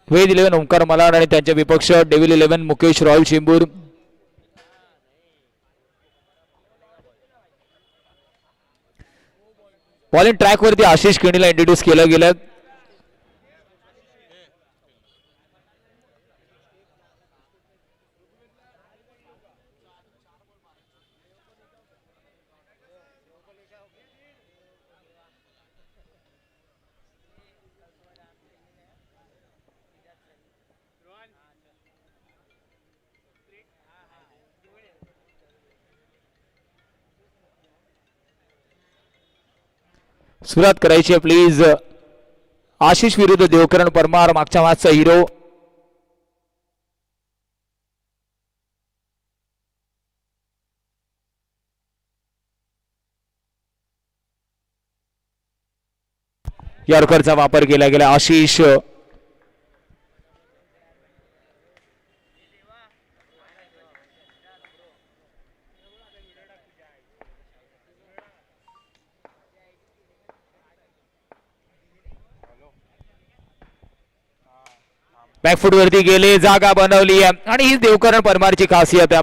वेद 11 ओंकार मलाड आणि त्यांच्या विपक्ष devil 11 Mukesh royal Chembur. Bowling track वरती आशिष केणीला इंट्रोड्यूस केलं गेलं. सुरुवात करायची आहे प्लीज. आशिष विरुद्ध देवकरण परमार, मागच्या मॅचचा हिरो. यॉर्करचा वापर केला गेला. आशिष बॅकफुट वरती गेले, जागा बनवली आणि ही देवकरण परमारची खासियत आहे.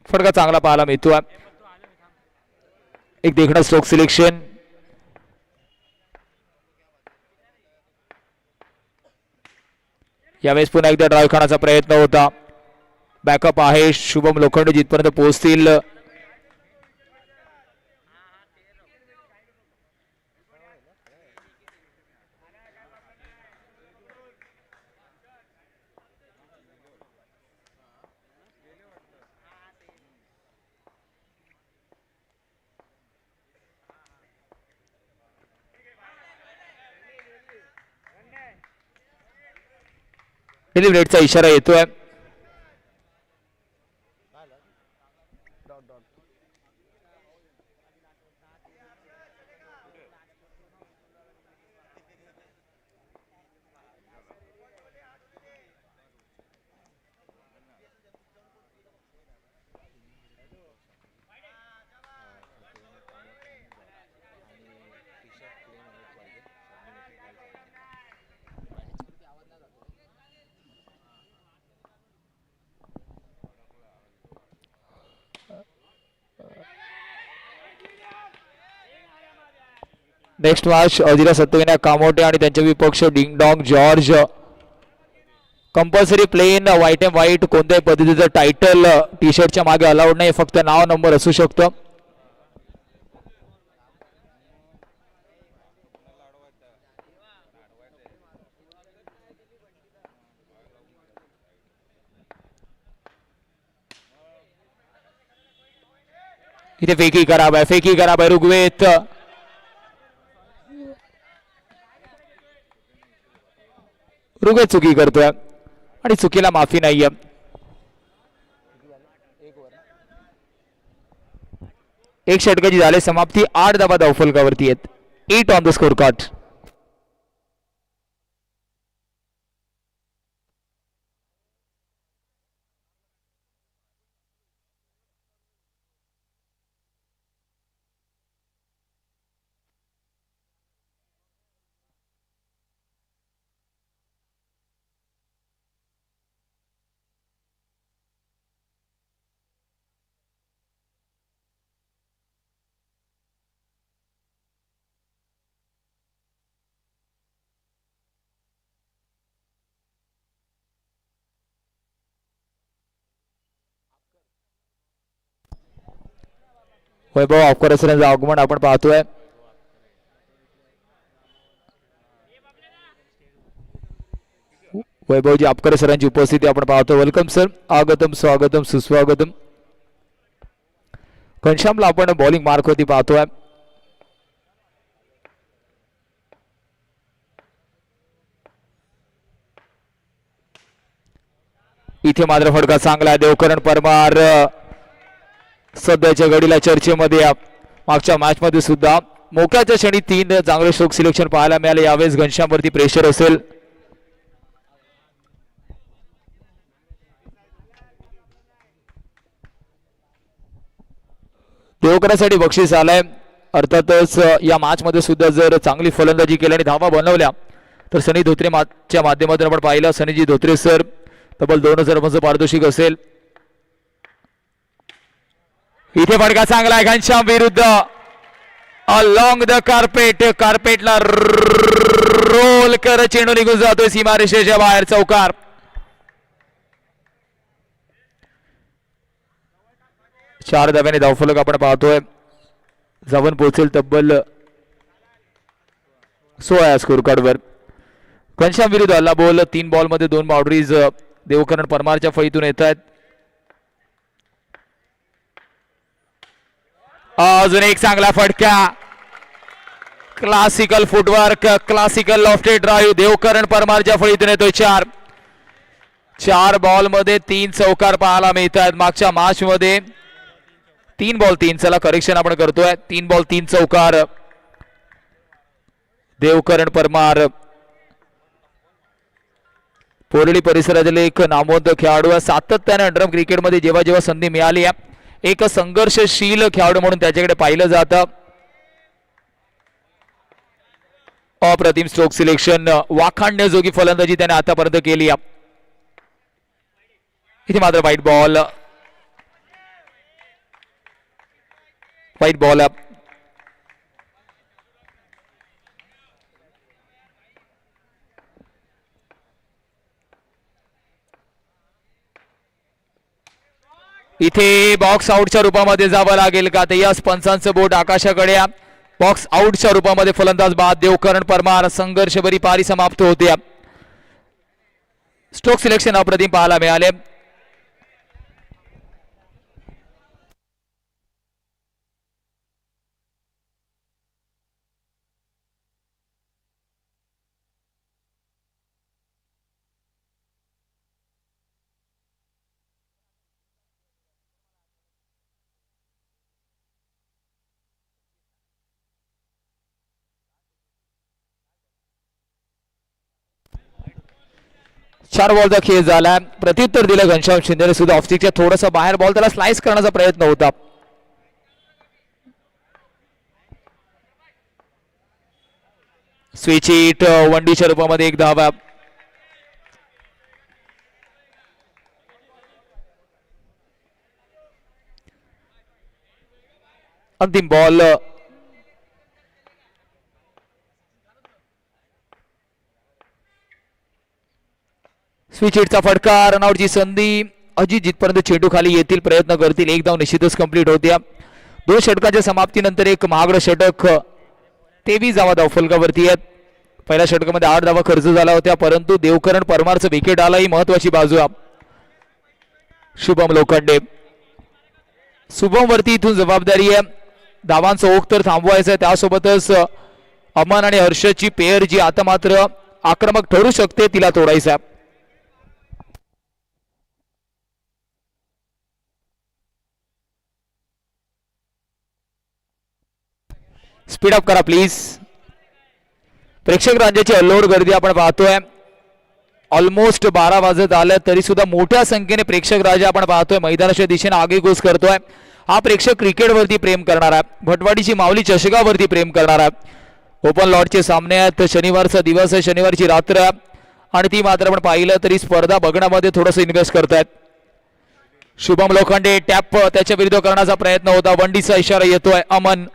फटका चांगला पाहायला मिळतो. एक देखणं स्ट्रोक सिलेक्शन. यावेळेस पुन्हा एकदा ड्राईव्ह खाण्याचा प्रयत्न होता. बॅकअप आहे. शुभम लोखंडे जिथपर्यंत पोहोचतील. रेडचा इशारा येतोय. नेक्स्ट मॅच अजिरा सत्तविनायक कामोटे आणि त्यांचे विपक्ष ding dong George. Compulsory plain white and white कोणत्याही पद्धतीचं टायटल टी शर्टच्या मागे अलाउड नाही. फक्त नाव नंबर असू शकतं. इथे फेकी खराब आहे. फेकी खराब आहे. ऋग्वेद ऋग्वेद चुकी करतोय आणि चुकीला माफी नाहीये. एक षटकाची झाली समाप्ती. 8 धावा धावफलकावरती आहेत. 8 ऑन द स्कोर कार्ड. वैभव ऑफकर सरांचं आगमन आपण पाहतोय. वैभवजी आपकर सरांची उपस्थिती आपण पाहतो. Welcome sir. आगतम स्वागतम सुस्वागतम. घनश्यामला आपण बॉलिंग मार्क वरती पाहतोय. इथे मात्र फटका चांगला आहे. देवकरण परमार सध्याच्या घडीला चर्चेमध्ये. मागच्या मॅच मध्ये सुद्धा मोक्याच्या क्षणी 3 चांगले स्ट्रोक सिलेक्शन पाहायला मिळाले. यावेळेस घनश्याम वरती प्रेशर असेल. देवकरांसाठी बक्षीस आलंय. अर्थातच या मॅच मध्ये सुद्धा जर चांगली फलंदाजी केली आणि धावा बनवल्या तर सनी धोत्रे च्या माध्यमातून आपण पाहिलं. सनीजी धोत्रे सर तब्बल 2000 रनांचं पारितोषिक असेल. इथे फटका चांगला आहे घनश्याम विरुद्ध अलॉंग द कार्पेटला रोल कर चेंडू निघून जातोय सीमारेषेच्या बाहेर. चौकार. चार धाव्याने धावफलक आपण पाहतोय. जाऊन पोहोचेल तब्बल 16 स्कोर कार्डवर. घनश्याम विरुद्ध हल्ला बॉल. 3 बॉल मध्ये 2 बाउंड्रीज देवकरण परमारच्या फळीतून येत आहेत. अजून एक चांगला फटका. Classical footwork, classical lofted drive Devkaran परमारच्या फळीतून येतोय. 4 बॉल मध्ये 3 चौकार पाहायला मिळतात. मागच्या मॅच मध्ये 3 बॉल 3. चला करेक्शन आपण करतोय. 3 बॉल 3 चौकार देवकरण परमार. पोरळी परिसरातील एक नामवंत खेळाडू आहे. सातत्याने अंडरआर्म क्रिकेटमध्ये जेव्हा जेव्हा संधी मिळाली आहे एक संघर्षशील खेळाडू म्हणून त्याच्याकडे पाहिलं जातं. अप्रतिम स्ट्रोक सिलेक्शन. वाखाणण्याजोगी फलंदाजी त्याने आतापर्यंत केली आहे. इथे मात्र वाईट बॉल. इथे बॉक्स आउटच्या रूपामध्ये जावं लागेल का? ते यस पंचांचं बोट आकाशाकडे. बॉक्स आउटच्या रूपामध्ये फलंदाज बाद. देवकरण परमार. संघर्षभरी पारी समाप्त होते. स्ट्रोक सिलेक्शन अप्रतिम पाहायला मिळाले. चार बॉलचा खेळ झाला. प्रत्युत्तर दिलं घनश्याम शिंदे सुद्धा. ऑफस्टिकच्या थोडासा बाहेर बॉल त्याला स्लाइस करण्याचा प्रयत्न होता. Switch hit. वनडीच्या रूपामध्ये 1 धावा. अंतिम बॉल. स्विच हिटचा फटका. रनआउटची संधी. अजित जिथपर्यंत चेंडू खाली येतील प्रयत्न करतील. 1 धाव निश्चितच कंप्लीट होत्या. 2 षटकांच्या समाप्तीनंतर एक महागडं षटक. 23 धावा धावफलकावरती आहेत. पहिल्या षटकामध्ये 8 धावा खर्च झाला होत्या परंतु देवकरण परमारचं विकेट आला ही महत्वाची बाजू. शुभम लोखंडे. शुभम वरती इथून जबाबदारी आहे. धावांचा ओघ तर थांबवायचा आहे. त्यासोबतच अमन आणि हर्षदची पेअर जी आता मात्र आक्रमक ठरू शकते तिला तोडायचं आहे. स्पीड अप करा प्लीज. प्रेक्षक राज्याची अल्लोड गर्दी आपण पाहतोय. ऑलमोस्ट 12 वाजत आलं तरी सुद्धा मोठ्या संख्येने प्रेक्षक राजा आपण पाहतोय. मैदानाच्या दिशेने आगेकूच करतोय. हा प्रेक्षक क्रिकेटवरती प्रेम करणारा, भटवाडीची माऊली चषकावरती प्रेम करणारा. ओपन लॉटचे सामने आहेत. शनिवारचा दिवस आहे, शनिवारची रात्र आणि ती मात्र आपण पाहिलं तरी स्पर्धा बघण्यामध्ये थोडंसं इन्व्हेस्ट करतायत. शुभम लोखंडे टॅप त्याच्या विरुद्ध करण्याचा प्रयत्न होता. वंडीचा इशारा येतोय. अमन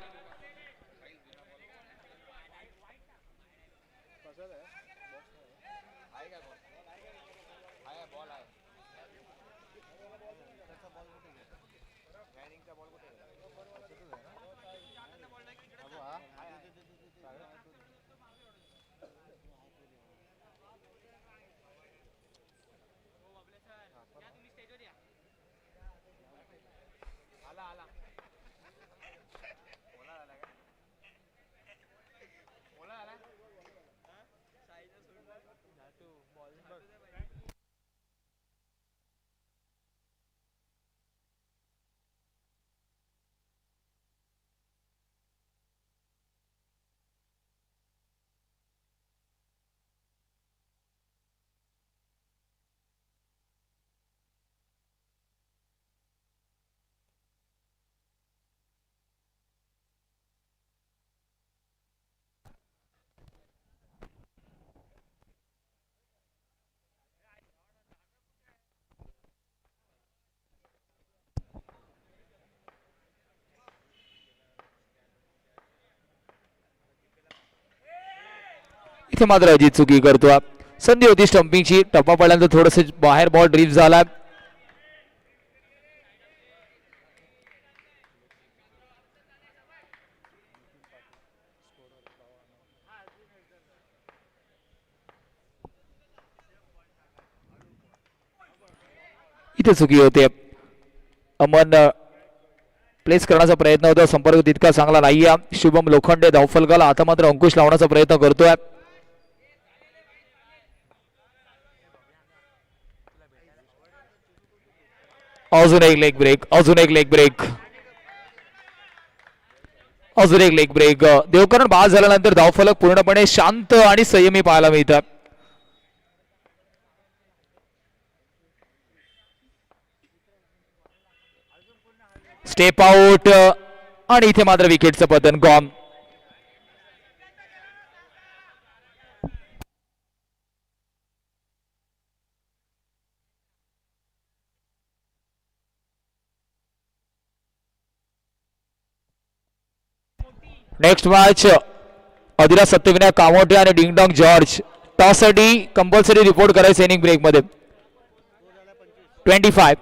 इथे मात्र अजित चुकी करतो. संधी होती स्टंपिंगची, टप्पा पडल्यानंतर थोडस बाहेर बॉल ड्रिफ्ट झाला. इथे चुकी होते. अमन प्लेस करण्याचा प्रयत्न होता, संपर्क तितका चांगला नाहीये. शुभम लोखंडे धावफलकाला आता मात्र अंकुश लावण्याचा प्रयत्न करतोय. अजून एक लेग ब्रेक, अजून एक लेग ब्रेक, अजून एक लेग ब्रेक. देवकरण बाद झाल्यानंतर धावफलक पूर्णपणे शांत आणि संयमी पाहायला मिळतात. स्टेप आउट आणि इथे मात्र विकेटचं पतन. Gone. Next match Adhiraj Satyavinayak Kamothe आणि डिंगडॉंग जॉर्ज. टॉससाठी कंपल्सरी रिपोर्ट करायचं इनिंग ब्रेक मध्ये. 25.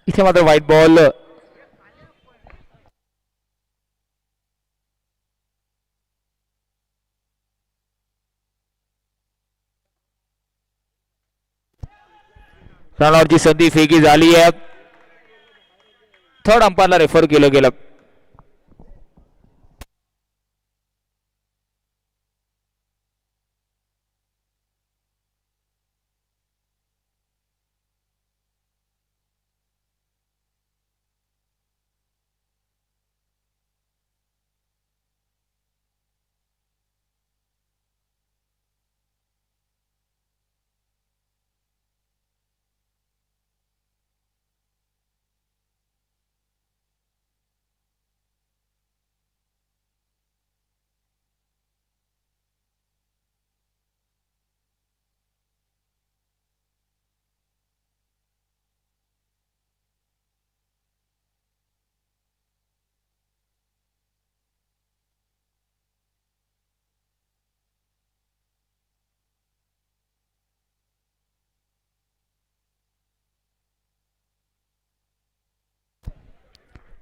इथे मात्र व्हाईट बॉल. रनआउटची संधी फेकी झाली आहे. थर्ड अंपायरला रेफर केलं गेलं.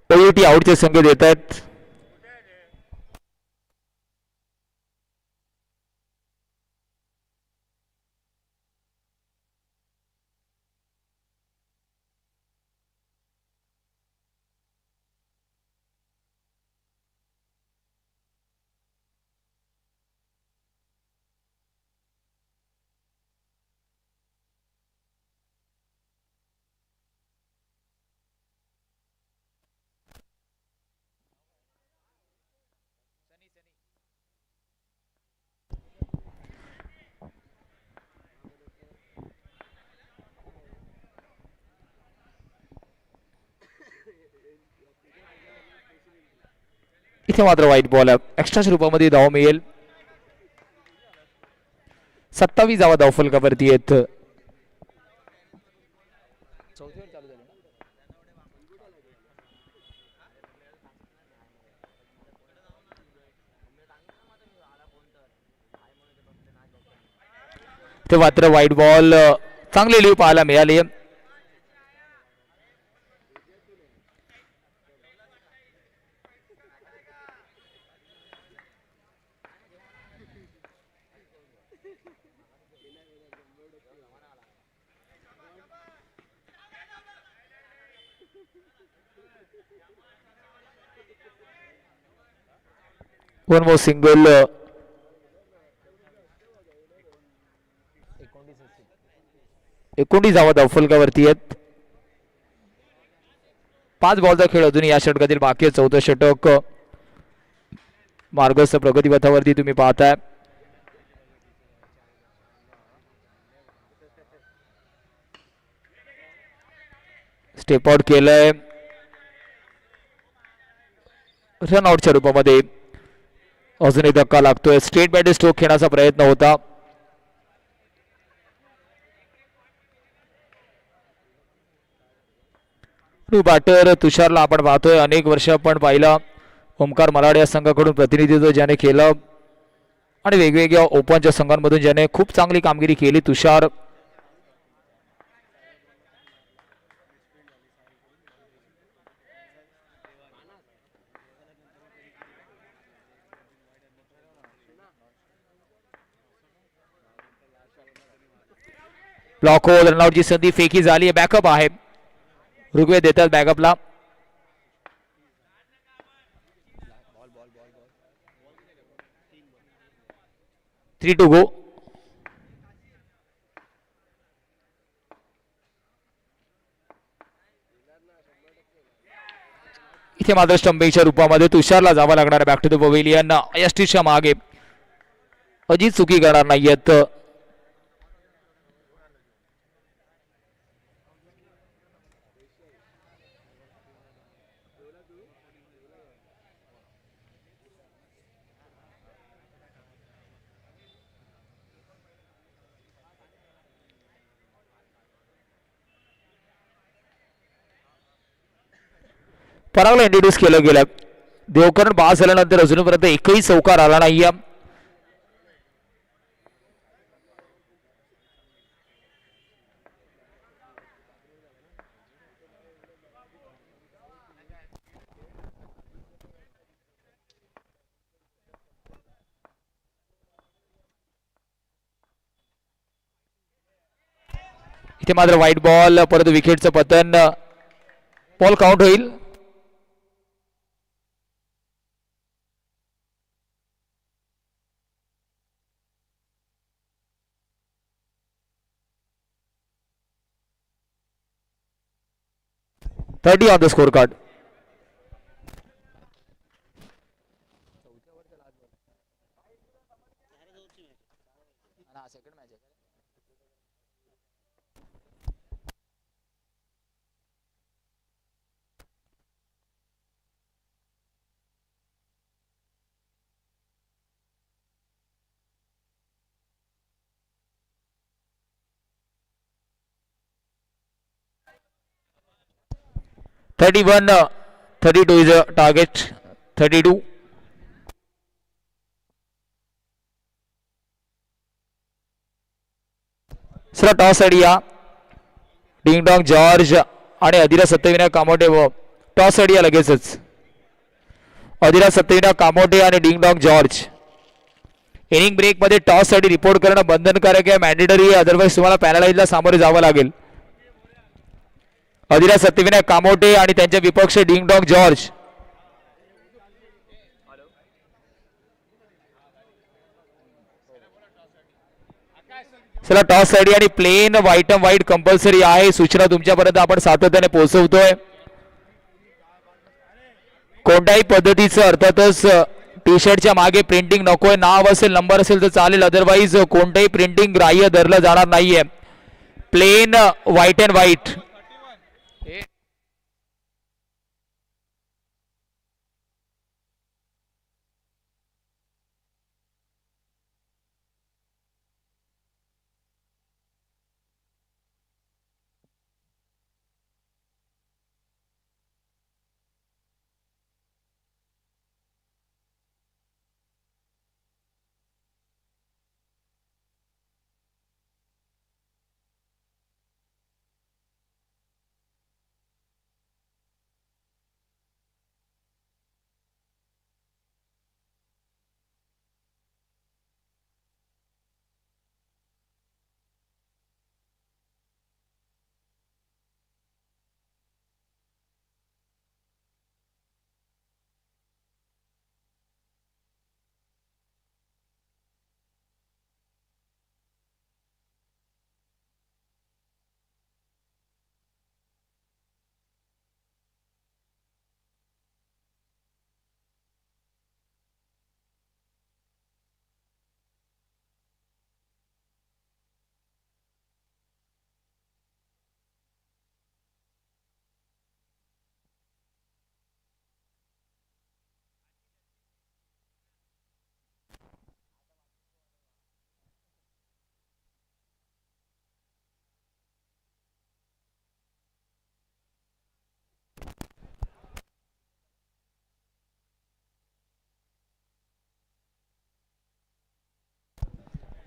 ओयूटी आउटचे संकेत येत आहेत. इथे मात्र व्हाईट बॉल. एक्स्ट्राच्या रूपामध्ये धाव मिळेल. 27 धावा धावफलकावरती आहेत. ते मात्र व्हाईट बॉल. चांगली लीव पाहायला मिळाली. One more single. 19 धावा धावफलकावरती आहेत. 5 बॉलचा खेळ अजून या षटकातील बाकी आहे. 14 षटक मार्गस्थ प्रगतीपथावरती तुम्ही पाहताय. स्टेप आउट केलंय रनआउटच्या रूपामध्ये. अजूनही धक्का लागतोय. स्ट्रेट बॅट स्ट्रोक खेळण्याचा प्रयत्न होता. बॅटर तुषारला आपण पाहतोय. अनेक वर्ष आपण पाहिलं ओमकार मराठे या संघाकडून प्रतिनिधित्व ज्याने केलं आणि वेगवेगळ्या ओपनच्या संघांमधून ज्याने खूप चांगली कामगिरी केली तुषार. ब्लॉक होल रनआउटची संधी फेकी झाली. बॅकअप आहे. ऋग्वेद देतात बॅकअपला. 3 to go. इथे मात्र स्टंपिंगच्या रूपामध्ये तुषारला जावं लागणार बॅक टू द पवेलियन. यष्टीच्या मागे अजित चुकी करणार नाहीयेत. परागला इंट्रोड्यूस केलं गेलं. देवकरण बाद झाल्यानंतर अजूनपर्यंत एकही चौकार आला नाहीये. इथे मात्र व्हाईट बॉल. परंतु विकेटचं पतन. बॉल काउंट होईल. Thirty on the score card. (31) 32 is a target. 32. Sir toss idea. Ding dong George आणि अधिरा सत्यविनायक कामोटे व टॉस आयडिया लगेचच. अधिरा सत्यविनायक कामोटे आणि ding dong George. Inning break मध्ये टॉस साठी रिपोर्ट करणं बंधनकारक आहे. मॅन्डेटरी आहे. अदरवाईज तुम्हाला पॅनलाइजला सामोरे जावं लागेल. अधिरा सत्यविनायक कामोटे आणि त्यांचे विपक्ष डिंग डॉंग जॉर्ज. चला टॉस साठी आणि plain white and white compulsory आहे. सूचना तुमच्यापर्यंत आपण सातत्याने पोहोचवतोय. कोणत्याही पद्धतीचं अर्थातच टी शर्टच्या मागे प्रिंटिंग नकोय. नाव असेल नंबर असेल तर चालेल. अदरवाईज कोणतेही प्रिंटिंग ग्राह्य धरलं जाणार नाहीये. Plain white and white.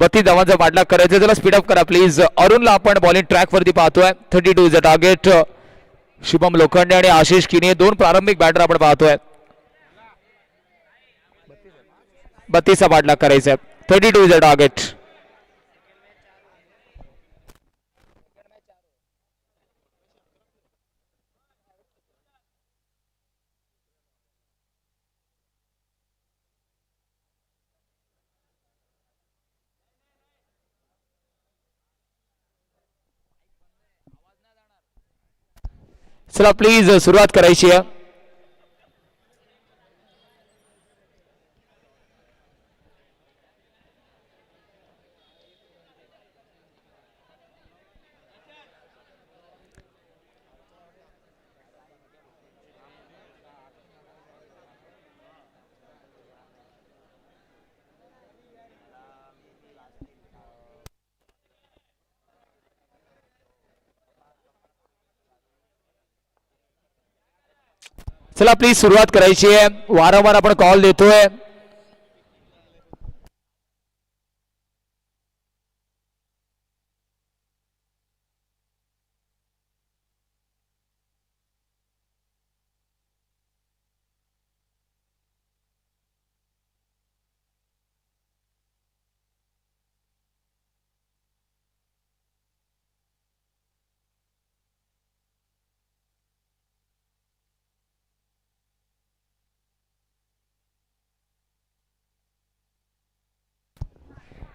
32 धावांचा पाठलाग करायचा, त्याला स्पीडअप करा प्लीज. अरुणला आपण बॉलिंग ट्रॅक वरती पाहतोय. 32 is a target. Shubham Lokhande आणि आशिष किनी दोन प्रारंभिक बॅटर आपण पाहतोय. 32 चा पाठलाग करायचा. 32 इज अ टार्गेट. चला प्लीज सुरुवात करायची आहे. चला प्लीज सुरुवात करायची आहे. वारंवार आपण कॉल देतोय.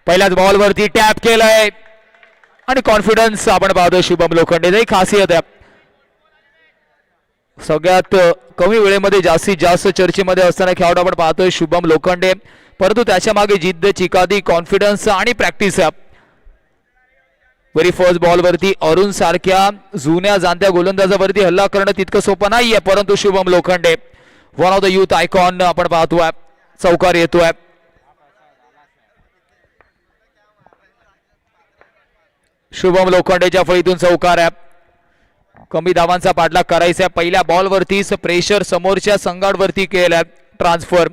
पहिल्याच बॉल वरती टॅप केलाय आणि कॉन्फिडन्स आपण पाहतोय शुभम लोखंडे. खासियत आहे सगळ्यात कमी वेळेमध्ये जास्तीत जास्त चर्चेमध्ये असताना खेळाडू आपण पाहतोय शुभम लोखंडे, परंतु त्याच्या मागे जिद्द, चिकादी, कॉन्फिडन्स आणि प्रॅक्टिस आहे. व्हेरी फर्स्ट बॉल वरती अरुण सारख्या जुन्या जाणत्या गोलंदाजावरती हल्ला करणं तितकं सोपं नाहीये, परंतु Shubham Lokhande one of the youth icon आपण पाहतोय. चौकार येतोय. शुभम लोखंडेच्या फळीतून चौकार आहे. कमी धावांचा पाठलाग करायचा. पहिल्या बॉल वरतीच प्रेशर समोरच्या संघावरती केलाय. ट्रान्सफर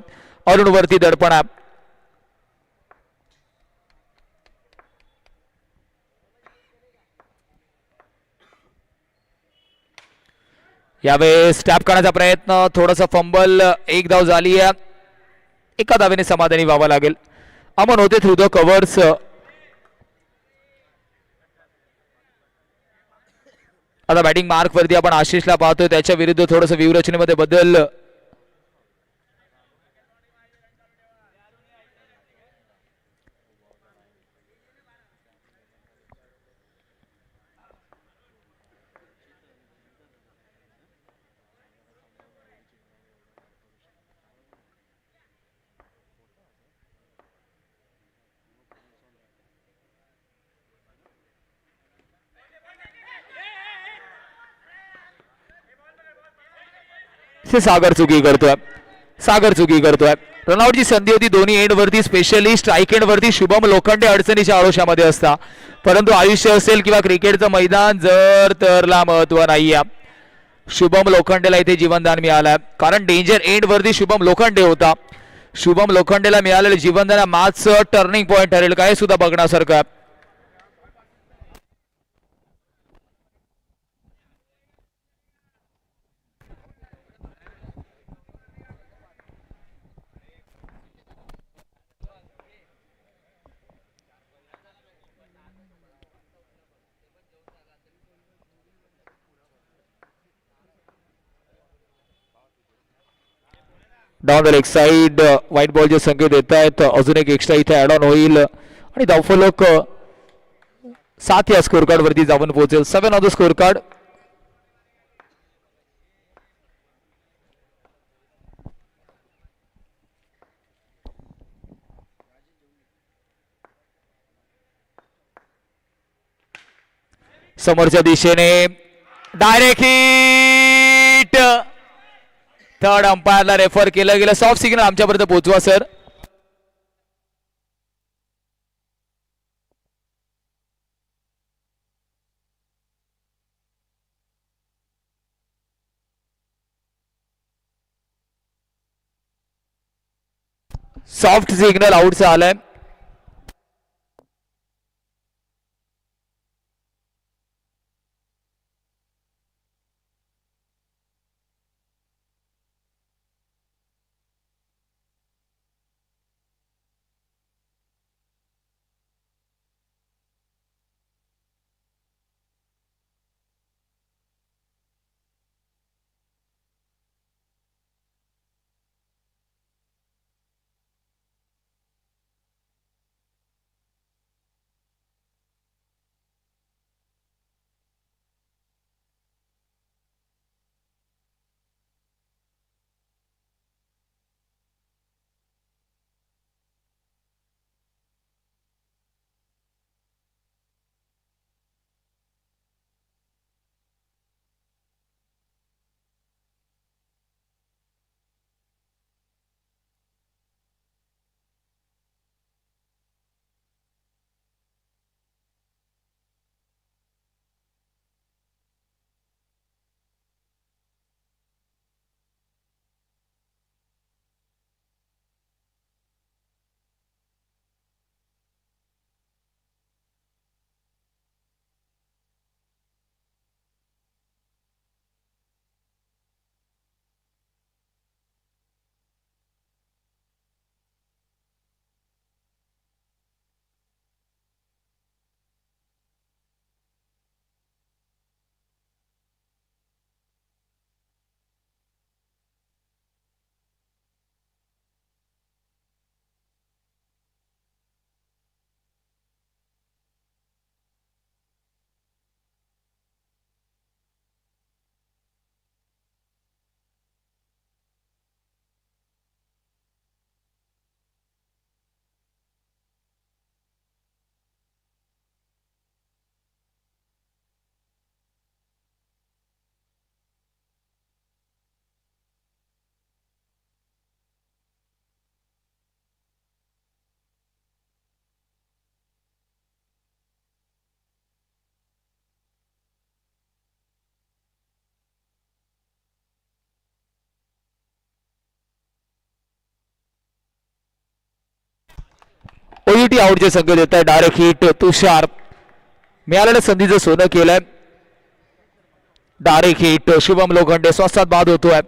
अरुण वरती दडपण आहे. यावेळेस टॅप करण्याचा प्रयत्न, थोडासा फंबल, एक धाव झाली आहे. एका धावेने समाधानी व्हावं लागेल. अमन होते थ्रू द कव्हर्स. आता बॅटिंग मार्क वरती आपण आशिषला पाहतोय. त्याच्या विरुद्ध थोडस व्यूहरचनेमध्ये बदल. सागर चुकी करतोय. सागर चुकी करतोय. रनआउटची संधी होती दोन्ही एंड वरती, स्पेशली स्ट्राईक एंड वरती शुभम लोखंडे अडचणीच्या आळोशामध्ये असता, परंतु आयुष्य असेल किंवा क्रिकेटचं मैदान जर तरला महत्व नाहीये. शुभम लोखंडेला इथे जीवनदान मिळालं, कारण डेंजर एंड वरती शुभम लोखंडे होता. शुभम लोखंडेला मिळालेलं जीवनदान मॅचचं टर्निंग पॉइंट ठरेल काय सुद्धा बघण्यासारखं. Down the leg side wide बॉलचे संकेत येत आहेत. अजून एक एक्स्ट्रा इथे ऍड ऑन होईल आणि धावफलक 7 या स्कोर कार्ड वरती जाऊन पोहोचेल. 7 ऑन द स्कोर कार्ड. समोरच्या दिशेने डायरेक्ट हिट. थर्ड अंपायरला रेफर केलं गेलं. सॉफ्ट सिग्नल आमच्यापर्यंत पोहोचवा सर. सॉफ्ट सिग्नल आउटचा आलाय. कंप्लीटली आउटचे संकेत देत आहे. डायरेक्ट हिट तुषार मिळालेल्या संधीचं सोनं केलंय. डायरेक्ट हिट शुभम लोखंडे स्वस्तात बाद होतोय.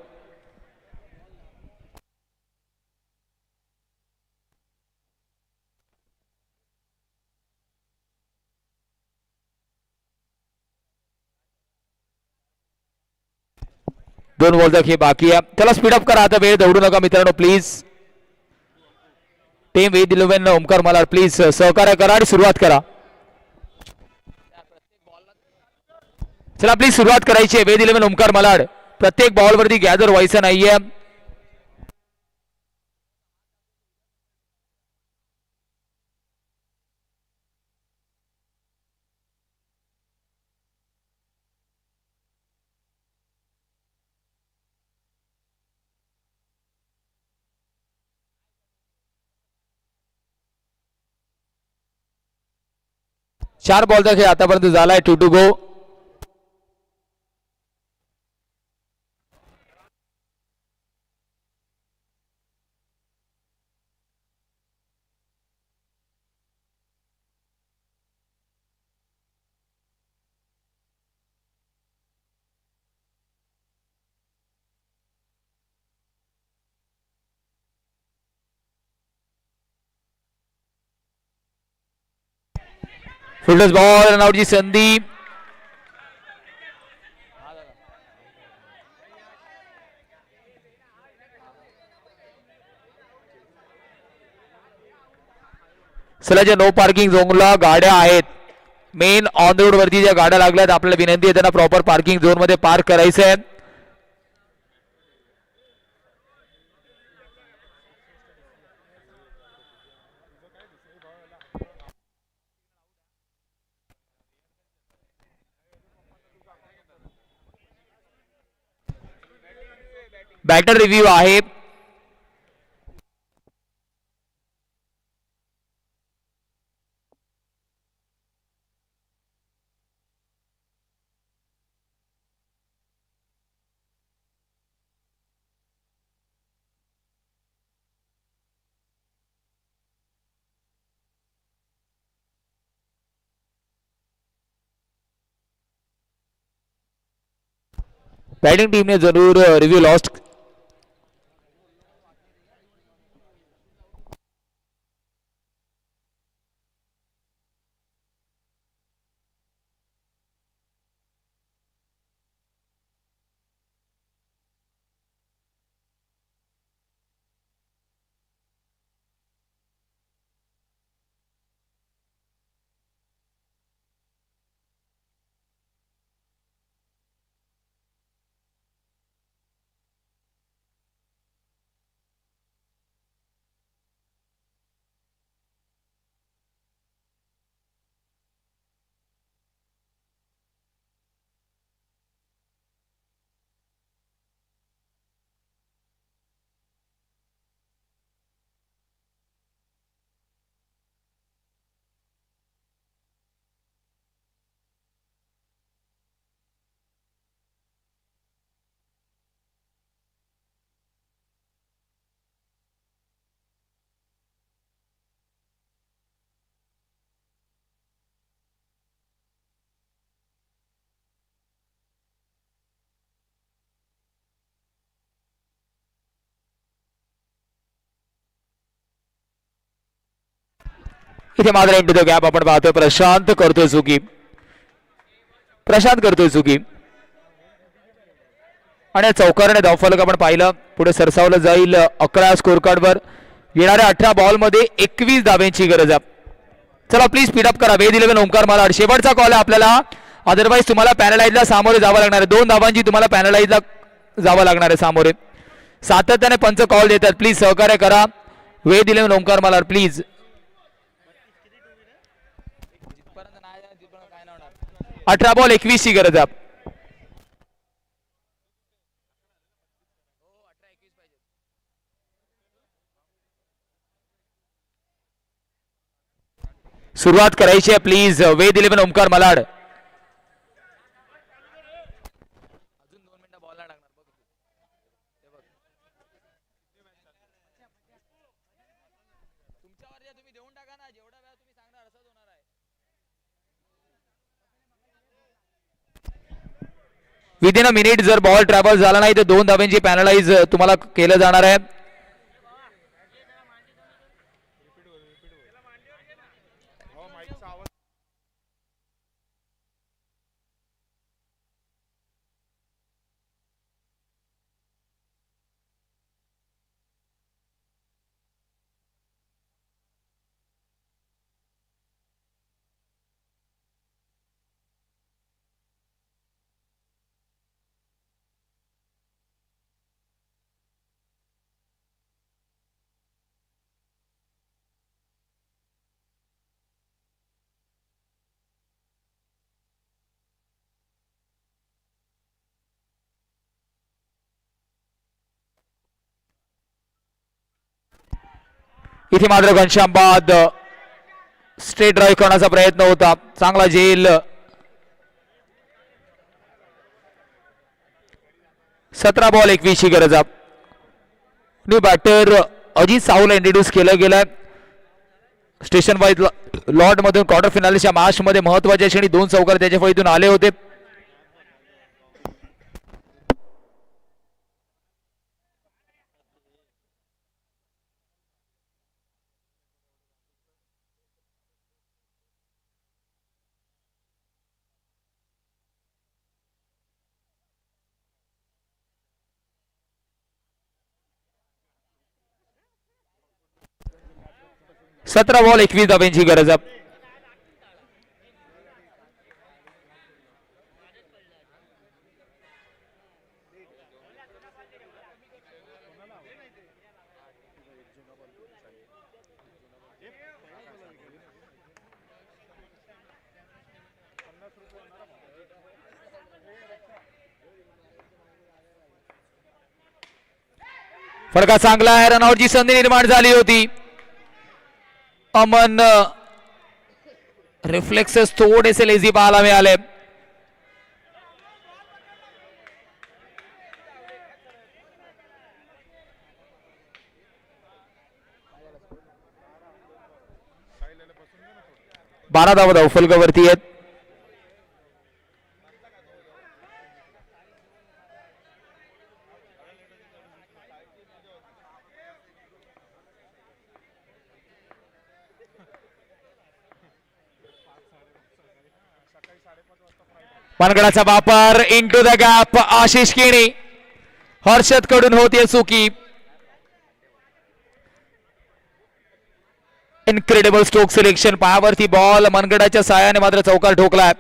दोन बॉल तक हे बाकी आहे. त्याला स्पीडअप करा आता. वेळ दौडू नका मित्रांनो please. Team Ved 11 Omkar Malad please सहकार्य करा आणि सुरुवात करा. चला प्लीज सुरुवात करायची आहे. वेद 11 ओमकार मलाड. प्रत्येक बॉल वरती गॅदर व्हायचं नाहीये. चार बॉल तक हे आतापर्यंत झालाय. 2 to go. फिल्डर्स बॉल रनआउटची संधी. चला नो पार्किंग झोनला गाड्या आहेत. मेन ऑन रोड वरती ज्या गाड्या लागल्यात आपल्याला विनंती आहे त्यांना प्रॉपर पार्किंग झोन मध्ये पार्क करायचं आहे. बॅटर रिव्ह्यू आहे. बॅटिंग टीम ने जरूर रिव्ह्यू लॉस्ट. इथे मात्र इंटू द गॅप आपण पाहतोय. प्रशांत करतोय चुकी. प्रशांत करतोय चुकी आणि चौकारने धावफलक आपण पाहिलं पुढे सरसावलं जाईल. 11 स्कोर कार्डवर येणाऱ्या 18 बॉल मध्ये 21 धाब्यांची गरज आहे. चला प्लीज स्पीडअप करा. वेद 11 ओमकार मालाड शेवटचा कॉल आहे आपल्याला. अदरवाईज तुम्हाला पॅनलाइजला सामोरे जावं लागणार आहे. 2 धावांची तुम्हाला पॅनलाइजला जावं लागणार आहे सामोरे. सातत्याने पंच कॉल देतात. प्लीज सहकार्य करा. वेद 11 ओमकार मालाड प्लीज. 18 बॉल 21 ची गरज आहे. सुरुवात करायची आहे प्लीज. वेद 11 ओमकार मलाड. अजून 2 मिनिटं बॉल नाही लागणार. तुमच्यावर तुम्ही देऊन टाका ना जेवढं विदिन अ मिनिट जर बॉल ट्रॅव्हल झाला नाही तर 2 धावांची पॅनलाइज तुम्हाला केलं जाणार आहे. इथे मात्र घनश्याम बाद स्ट्रेट ड्राईव्ह करण्याचा प्रयत्न होता. चांगला झेल. 17 बॉल 21 ची गरज. न्यू बॅटर अजित साहूला इंट्रोड्यूस केलं गेलं स्टेशन वाईज लॉर्ड मधून क्वार्टर फिनालच्या मॅच मध्ये महत्वाच्या क्षणी 2 चौकार त्याच्या फळीतून आले होते. सतरा बॉल 21 धावांची गरज. फटका चांगला आहे. रनआउटची संधी निर्माण झाली होती. अमन रिफ्लेक्सेस थोडेसे लेझी पाहायला मिळाले. बारा धावा धावफलकावरती आहेत. मनगडाचा वापर into the gap. Ashish Keni Harshad कडून होते चुकी. Incredible stroke selection. पायावरती बॉल मनगडाच्या साहाय्याने मात्र चौकार ठोकलाय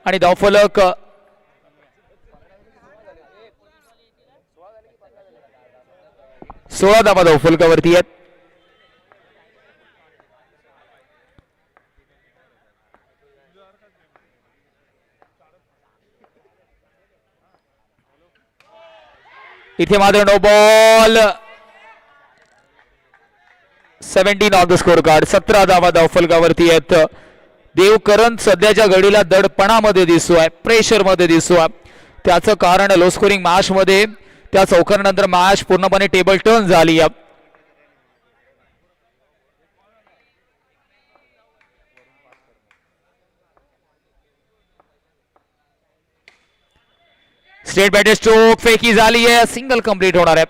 आणि धावफलक 16 धावा धावफलकावरती आहेत. इथे मात्र no ball. 17 on the score card. 17 धावा धावफलकावरती आहेत. देवकरण सध्याच्या घडीला दडपणामध्ये दिसतोय, प्रेशर मध्ये दिसतोय. त्याचं कारण लो स्कोरिंग मॅच मध्ये त्या चौकारानंतर मॅच पूर्णपणे टेबल टर्न झाली. स्टेट बॅटर स्ट्रोक फेकी झाली आहे. सिंगल कंप्लीट होणार आहे.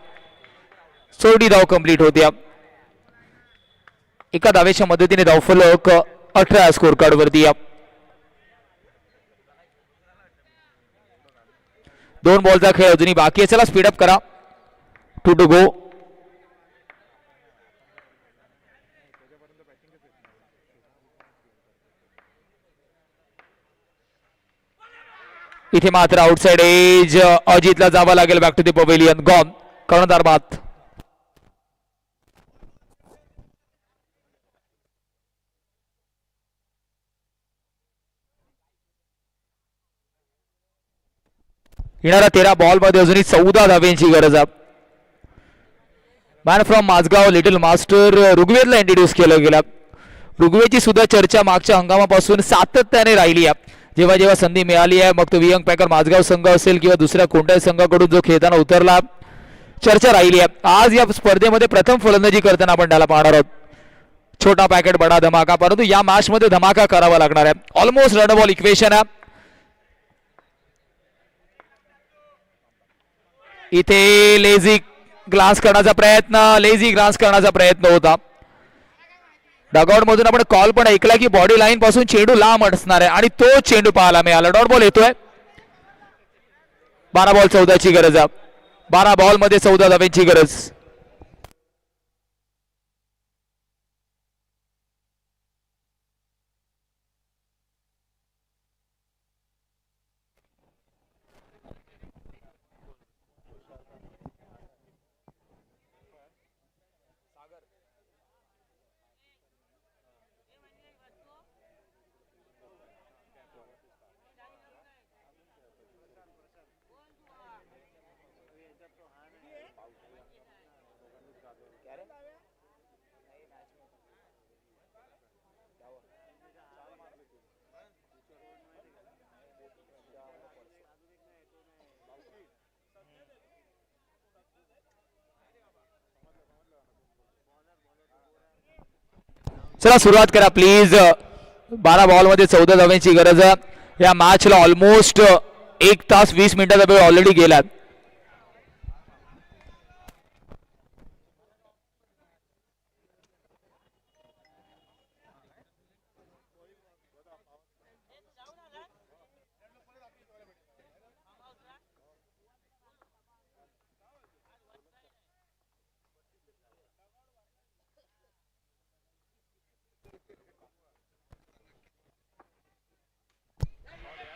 14 धाव कंप्लीट होत्या. एका धावेच्या मदतीने धावफलक 18 स्कोर कार्ड वरती. 2 बॉलचा खेळ अजूनही बाकी आहे. चला स्पीडअप करा. 2 टू गो. इथे मात्र आउटसाइड एज अजितला जावं लागेल. Back to the pavilion. Gone. कर्णधार बाद. येणाऱ्या 13 बॉल मध्ये अजूनही 14 धाव्यांची गरज आहे. Man from Mazgaon little master ऋग्वेदला इंट्रोड्यूस केलं गेलं. ऋग्वेदची सुद्धा चर्चा मागच्या हंगामापासून सातत्याने राहिली आहे. जेव्हा जेव्हा संधी मिळाली आहे, मग तो वियंग पॅकर माझगाव संघ असेल किंवा दुसऱ्या कोणत्याही संघाकडून जो खेळताना उतरला, चर्चा राहिली आहे. आज या स्पर्धेमध्ये प्रथम फलंदाजी करताना आपण त्याला पाहणार आहोत. छोटा पॅकेट बडा धमाका, परंतु या मॅच मध्ये धमाका करावा लागणार आहे. ऑलमोस्ट रन बॉल इक्वेशन आहे. इथे लेझी ग्लास करण्याचा प्रयत्न होता. डगआउट मधून आपण कॉल पण ऐकला की बॉडी लाईन पासून चेंडू लांब असणार आहे आणि तो चेंडू पाहायला मिळाला. डॉट बॉल येतोय. 12 बॉल 14ची गरज आहे. 12 बॉल मध्ये 14 धावांची गरज. चला सुरुवात करा प्लीज. 12 बॉल मध्ये 14 धावांची गरज आहे. या मॅचला ऑलमोस्ट 1 तास 20 मिनिटाचा वेळ ऑलरेडी गेला.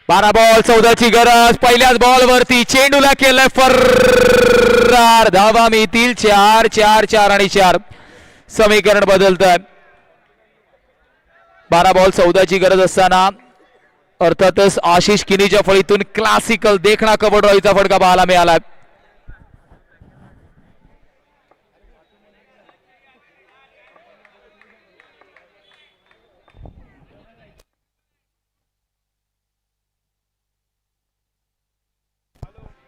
बारा बॉल 14ची गरज. पहिल्याच बॉल वरती चेंडूला केलंय फरार. धावा मिळतील 4 4 4 आणि 4. समीकरण बदलतंय. 12 बॉल 14ची गरज असताना अर्थातच आशिष किनीच्या फळीतून क्लासिकल देखणा कबड्डीचा फटका पाहायला मिळाला.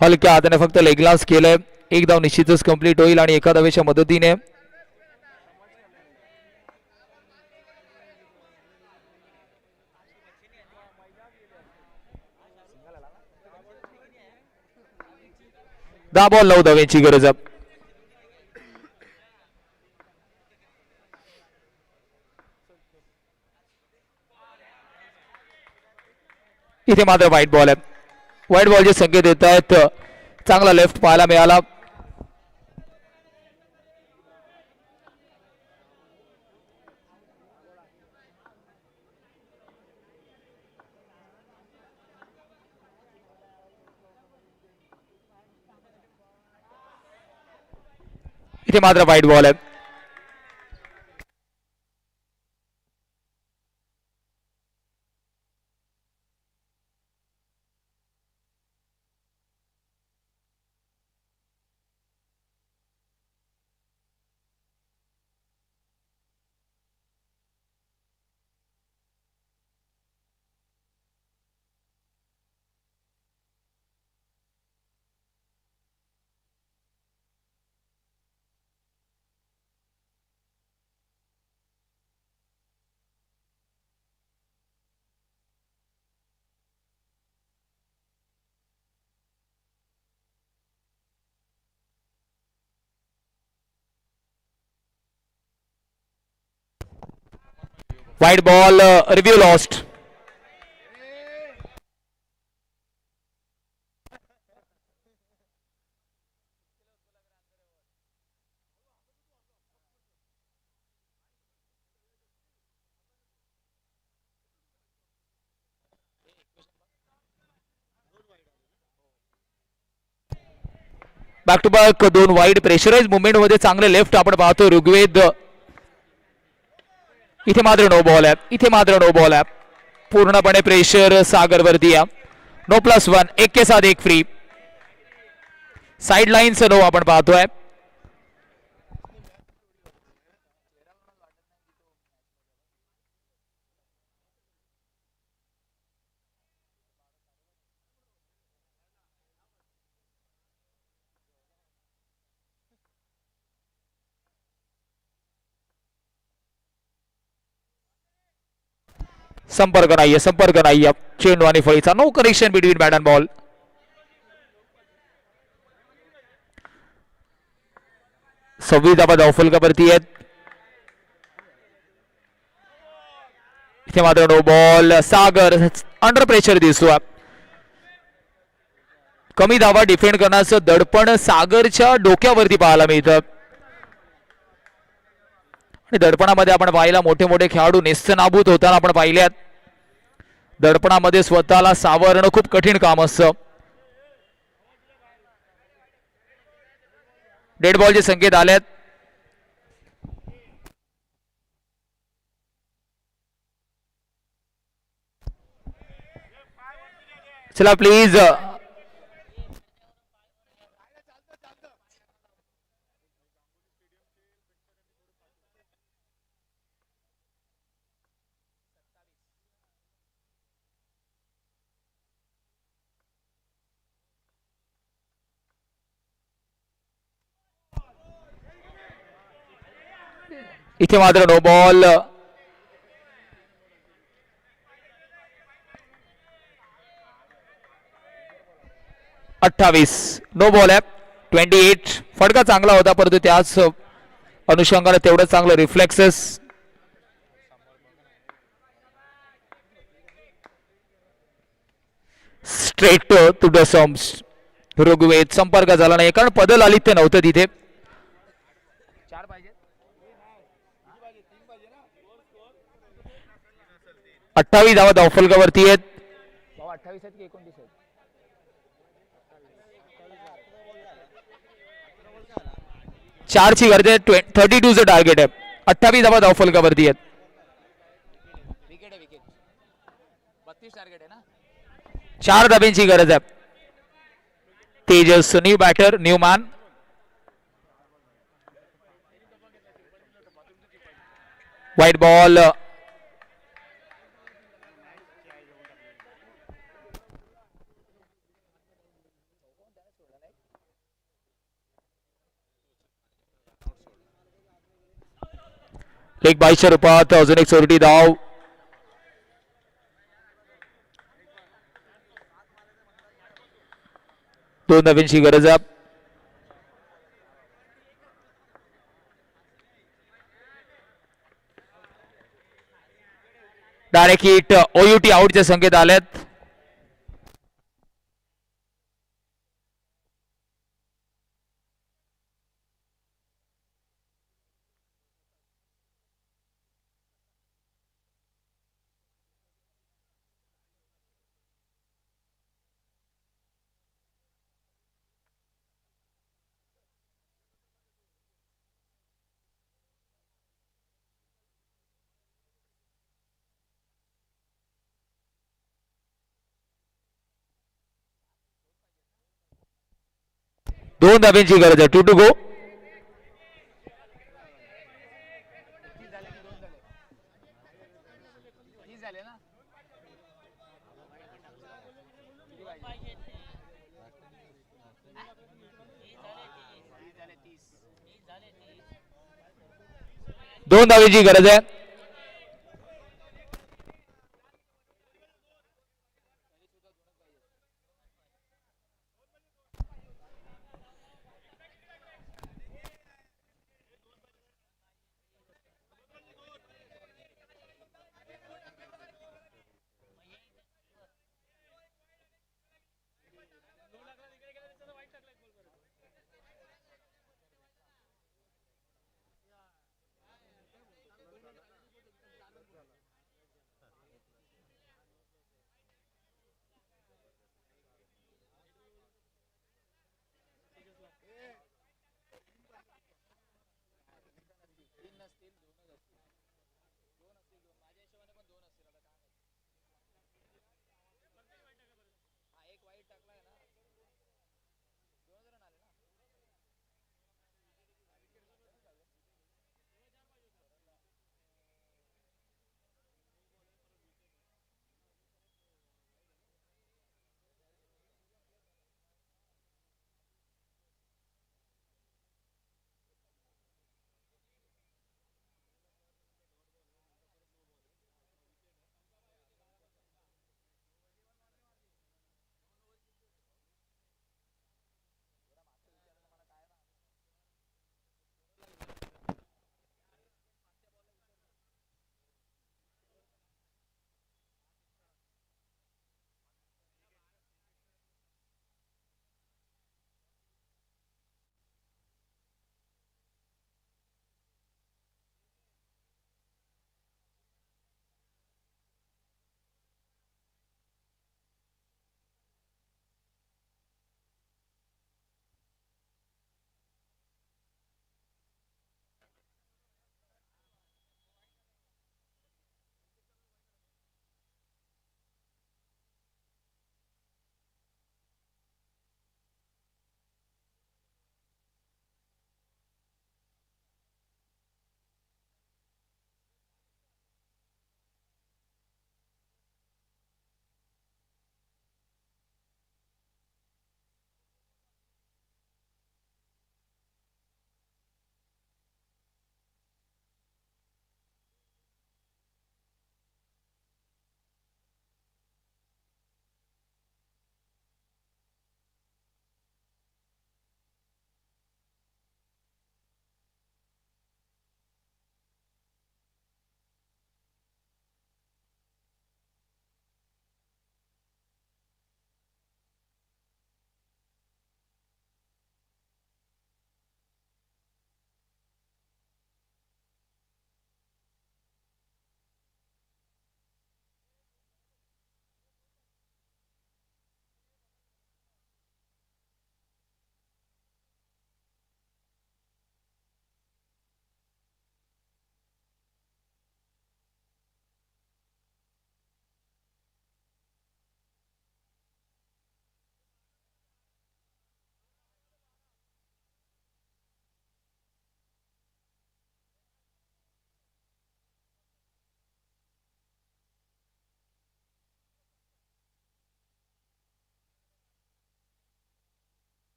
हलक्या हाताने फक्त लेग ग्लास केलंय. एक धाव निश्चितच कंप्लीट होईल आणि एका धावेच्या मदतीने दहा बॉल 9 धावेची गरज आहे. इथे मात्र व्हाईट बॉल आहे. व्हाईट बॉलचे संकेत येत आहेत. चांगला लेफ्ट पाहायला मिळाला. इथे मात्र व्हाईट बॉल आहे. White ball, review lost. Back to back 2 wide pressurise movement मध्ये चांगले लेफ्ट आपण पाहतो ऋग्वेद. इथे मात्र नो बॉल आहे. पूर्णपणे प्रेशर सागर वरती आहे. नो +1. 1 के साथ 1 फ्री. साइड लाइन से नो आपण पाहतोय. संपर्क नाहीये. चेंडू आणि फळीचा no connection between bat and ball. 26 धावा धावफलकावरती आहेत. इथे मात्र no ball. Sagar under pressure दिसतो. कमी धावा डिफेंड करण्याचं दडपण सागरच्या डोक्यावरती पाहायला मिळतं. आणि दडपणामध्ये आपण पाहिला मोठे मोठे खेळाडू नेस्तनाबूत होताना आपण पाहिल्यात. दडपणामध्ये स्वतःला सावरणं खूप कठीण काम असतं. डेड बॉलचे संकेत आलेत. चला प्लीज. इथे मात्र नो बॉल. अठ्ठावीस नो बॉल आहे. 28 फटका चांगला होता परंतु त्याच अनुषंगाने तेवढं चांगलं रिफ्लेक्सेस. स्ट्रेट टू द सम्स. ऋग्वेद संपर्क झाला नाही कारण पदल आलित्य नव्हतं तिथे. 28 धावा धावफलकावरती आहेत. 28 आहेत की 29 आहेत. 4 ची गरज आहे. 32 चं टार्गेट आहे. 28 धावा धावफलकावरती आहेत. 4 धाब्यांची गरज आहे. Tejas new batter new man. White ball. एक 22च्या रूपात अजून एक चोरटी धाव. दोन धाब्यांची गरज आहे. Direct hit. ओयूटी आउटचे संकेत आलेत. दोन धाब्यांची गरज आहे. 2 to go. दोन धाब्यांची गरज आहे.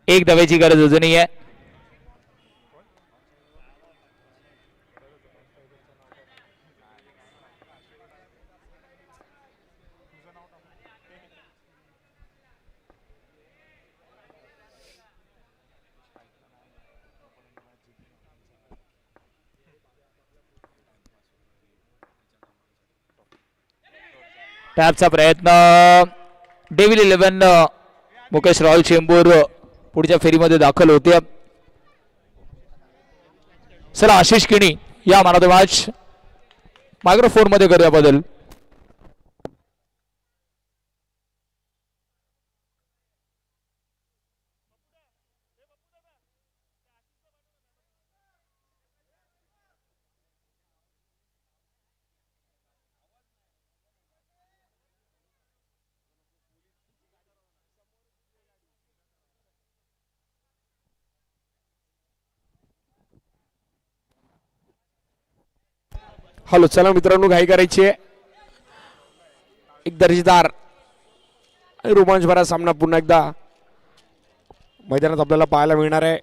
एक धावेची गरज अजूनही आहे. टॅपचा प्रयत्न. डेव्हिल 11 मुकेश रॉयल चेंबूर पुढच्या फेरीमध्ये दाखल होते. चला आशिष किणी या man of the match microphone मध्ये करूया बदल. हॅलो, चला मित्रांनो, घाई करायची आहे. एक दर्जेदार आणि रोमांचभरा सामना पुन्हा एकदा मैदानात आपल्याला पाहायला मिळणार आहे.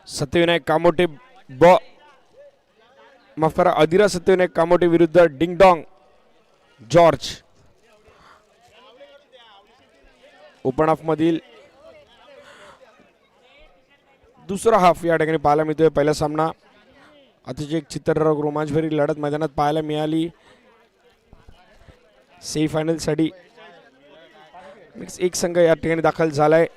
सत्यविनायक कामोटे माफ करा, अधिरा सत्यविनायक कामोटे विरुद्ध डिंग डॉंग जॉर्ज. ओपन हाफ मधील दुसरा हाफ या ठिकाणी पाहायला मिळतोय. पहिला सामना अतिशय एक चित्ररक रोमांचभरी लढत मैदानात पाहायला मिळाली. सेमीफायनल साठी एक संघ या ठिकाणी दाखल झालाय.